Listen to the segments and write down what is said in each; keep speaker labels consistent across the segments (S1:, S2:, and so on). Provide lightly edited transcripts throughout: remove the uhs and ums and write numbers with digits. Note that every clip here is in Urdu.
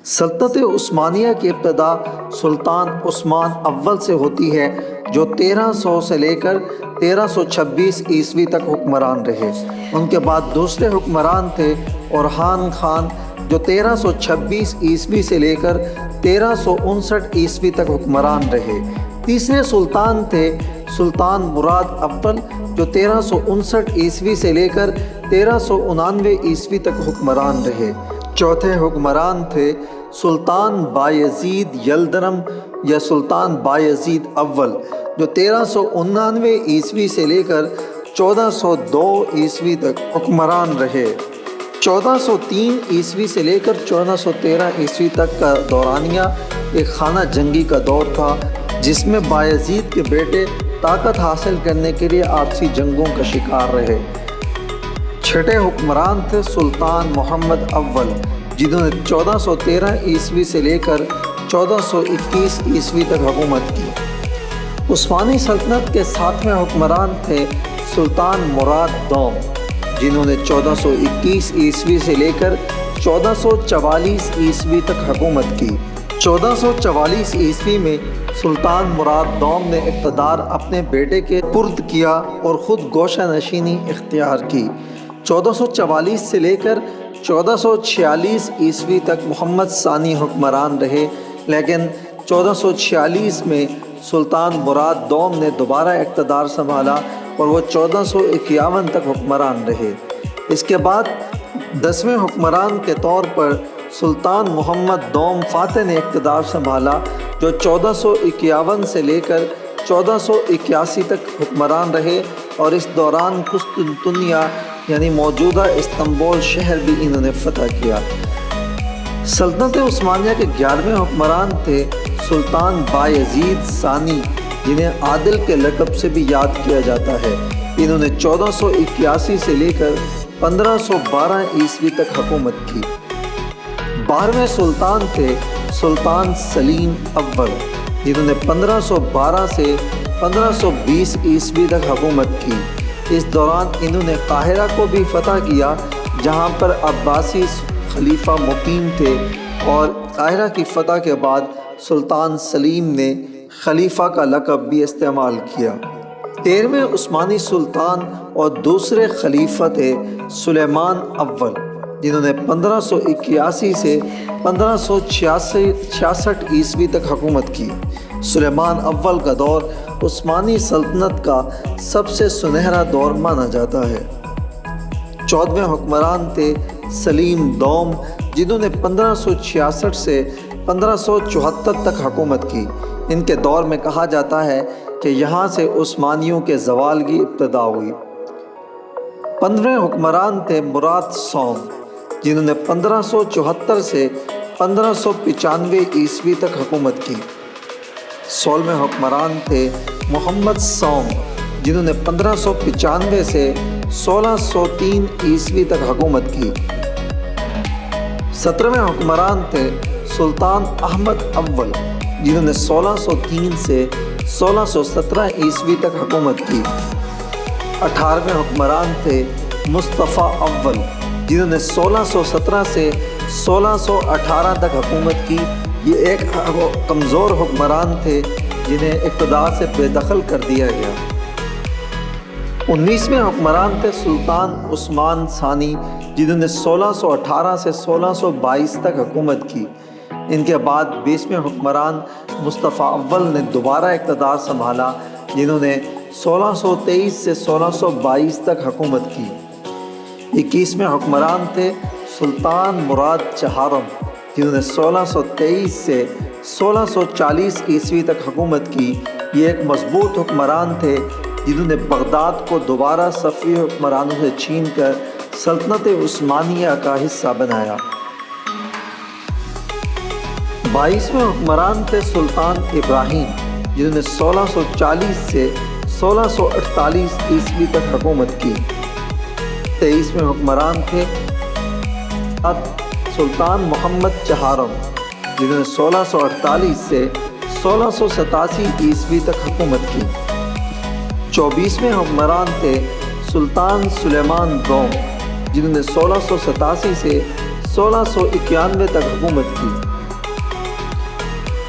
S1: سلطنت عثمانیہ کی ابتدا سلطان عثمان اول سے ہوتی ہے جو 1300 سے لے کر 1326 عیسوی تک حکمران رہے۔ ان کے بعد دوسرے حکمران تھے اورحان خان جو 1326 عیسوی سے لے کر 1359 عیسوی تک حکمران رہے۔ تیسرے سلطان تھے سلطان مراد اول جو 1359 عیسوی سے لے کر 1399 عیسوی تک حکمران رہے۔ چوتھے حکمران تھے سلطان بایزید یلدرم یا سلطان بایزید اول جو 1399 عیسوی سے لے کر 1402 عیسوی تک حکمران رہے۔ 1403 عیسوی سے لے کر 1413 عیسوی تک کا دورانیہ ایک خانہ جنگی کا دور تھا جس میں بایزید کے بیٹے طاقت حاصل کرنے کے لیے آپسی جنگوں کا شکار رہے۔ چھٹے حکمران تھے سلطان محمد اول جنہوں نے 1413 عیسوی سے لے کر 1421 عیسوی تک حکومت کی۔ عثمانی سلطنت کے ساتویں حکمران تھے سلطان مراد دوم جنہوں نے 1421 عیسوی سے لے کر 1444 عیسوی تک حکومت کی۔ 1444 عیسوی میں سلطان مراد دوم نے اقتدار اپنے بیٹے کے سپرد کیا اور خود گوشہ نشینی اختیار کی۔ 1444 سے لے کر 1446 عیسوی تک محمد ثانی حکمران رہے، لیکن 1446 میں سلطان مراد دوم نے دوبارہ اقتدار سنبھالا اور وہ 1451 تک حکمران رہے۔ اس کے بعد 10ویں حکمران کے طور پر سلطان محمد دوم فاتح نے اقتدار سنبھالا جو 1451 سے لے کر 1481 تک حکمران رہے، اور اس دوران قسطنطنیہ یعنی موجودہ استنبول شہر بھی انہوں نے فتح کیا۔ سلطنت عثمانیہ کے 11ویں حکمران تھے سلطان بایزید ثانی جنہیں عادل کے لقب سے بھی یاد کیا جاتا ہے۔ انہوں نے 1481 سے لے کر 1512 عیسوی تک حکومت کی۔ 12ویں سلطان تھے سلطان سلیم اول جنہوں نے 1512 سے 1520 عیسوی تک حکومت کی۔ اس دوران انہوں نے قاہرہ کو بھی فتح کیا جہاں پر عباسی خلیفہ مقیم تھے، اور قاہرہ کی فتح کے بعد سلطان سلیم نے خلیفہ کا لقب بھی استعمال کیا۔ 13ویں عثمانی سلطان اور دوسرے خلیفہ تھے سلیمان اول جنہوں نے 1581 سے 1566 عیسوی تک حکومت کی۔ سلیمان اول کا دور عثمانی سلطنت کا سب سے سنہرا دور مانا جاتا ہے۔ 14ویں حکمران تھے سلیم دوم جنہوں نے 1566 سے 1574 تک حکومت کی۔ ان کے دور میں کہا جاتا ہے کہ یہاں سے عثمانیوں کے زوال کی ابتدا ہوئی۔ 15ویں حکمران تھے مراد سوم جنہوں نے 1574 سے 1595 عیسوی تک حکومت کی۔ 16ویں حکمران تھے محمد سوم جنہوں نے 1595 سے 1603 عیسوی تک حکومت کی۔ 17ویں حکمران تھے سلطان احمد اول جنہوں نے 1603 سے 1617 عیسوی تک حکومت کی۔ 18ویں حکمران تھے مصطفیٰ اول جنہوں نے 1617 سے 1618 تک حکومت کی۔ یہ ایک کمزور حکمران تھے جنہیں اقتدار سے بے دخل کر دیا گیا۔ 19ویں حکمران تھے سلطان عثمان ثانی جنہوں نے 1618 سے 1622 تک حکومت کی۔ ان کے بعد 20ویں حکمران مصطفیٰ اول نے دوبارہ اقتدار سنبھالا جنہوں نے 1623 سے 1622 تک حکومت کی۔ 21ویں حکمران تھے سلطان مراد چہارم جنہوں نے 1623 سے 1640 عیسوی تک حکومت کی۔ یہ ایک مضبوط حکمران تھے جنہوں نے بغداد کو دوبارہ صفوی حکمرانوں سے چھین کر سلطنت عثمانیہ کا حصہ بنایا۔ 22ویں حکمران تھے سلطان ابراہیم جنہوں نے 1640 سے 1648 عیسوی تک حکومت کی۔ 23ویں حکمران تھے سلطان محمد چہارم جنہوں نے 1648 سے 1687 عیسوی تک حکومت کی۔ 24ویں حکمران تھے سلطان سلیمان دوم جنہوں نے 1687 سے 1691 تک حکومت کی۔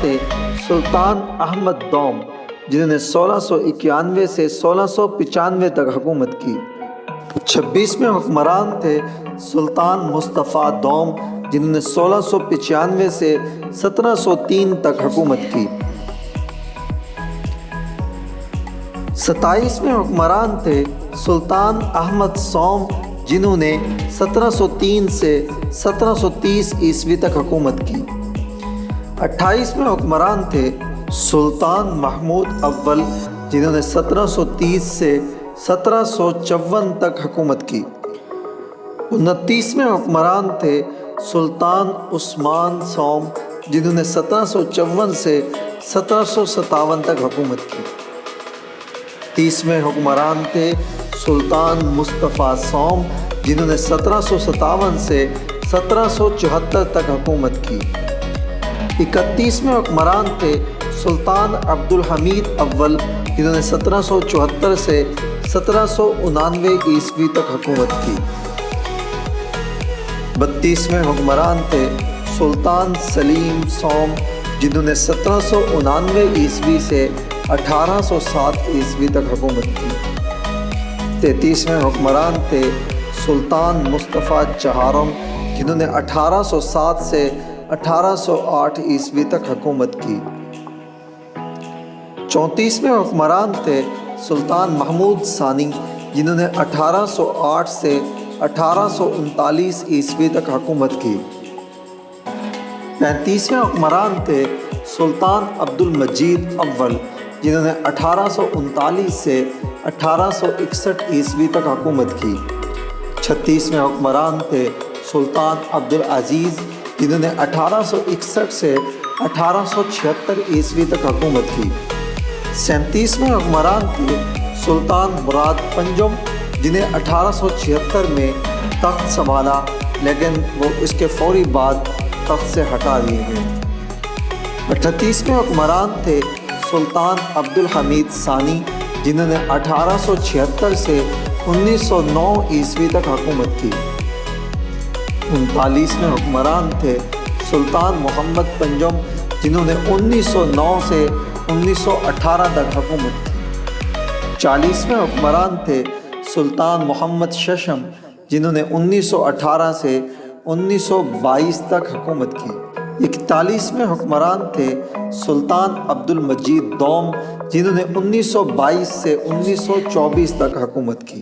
S1: تھے سلطان احمد دوم، جنہوں نے 1691 سے 1695 تک حکومت کی۔ 26ویں حکمران تھے سلطان مصطفیٰ دوم، جنہوں نے 1695 سے 1703 تک حکومت کی۔ 27ویں حکمران تھے سلطان احمد سوم، جنہوں نے 1703 سے 1730 عیسوی تک حکومت کی۔ 28ویں حکمران تھے سلطان محمود اول، جنہوں نے 1730 سے 1754 تک حکومت کی۔ 29ویں حکمران تھے سلطان عثمان سوم، جنہوں نے 1754 سے 1757 تک حکومت کی۔ 30ویں حکمران تھے سلطان مصطفیٰ سوم، جنہوں نے 1757 سے 1774 تک حکومت کی۔ 31ویں حکمران تھے سلطان عبد الحمید اول، جنہوں نے 1774 سے 1799 عیسوی تک حکومت کی۔ 32ویں حکمران تھے سلطان سلیم سوم، جنہوں نے 1799 عیسوی سے 1807 عیسوی تک حکومت کی۔ 33ویں حکمران تھے سلطان مصطفیٰ چہارم، جنہوں نے 1807 سے 1808 عیسوی تک حکومت کی۔ 34ویں حکمران تھے سلطان محمود ثانی، جنہوں نے 1808 سے 1839 عیسوی تک حکومت کی۔ 35ویں حکمران تھے سلطان عبد المجید اول، جنہوں نے 1839 سے 1861 عیسوی تک حکومت کی۔ 36ویں حکمران تھے سلطان عبد العزیز، جنہوں نے 1861 سے 1876 عیسوی تک حکومت کی۔ 37ویں حکمران تھے سلطان مراد پنجم، جنہیں 1876 میں تخت سنبھالا، لیکن وہ اس کے فوری بعد تخت سے ہٹا دیے گئے۔ 38ویں حکمران تھے سلطان عبد الحمید ثانی، جنہوں نے 1876 سے 1909 عیسوی تک حکومت کی۔ 39ویں حکمران تھے سلطان محمد پنجم، جنہوں نے 1909 سے 1918 تک حکومت کی۔ 40ویں حکمران تھے سلطان محمد ششم، جنہوں نے 1918 سے 1922 تک حکومت کی۔ 41ویں حکمران تھے سلطان عبد المجید دوم، جنہوں نے 1922 سے 1924 تک حکومت کی۔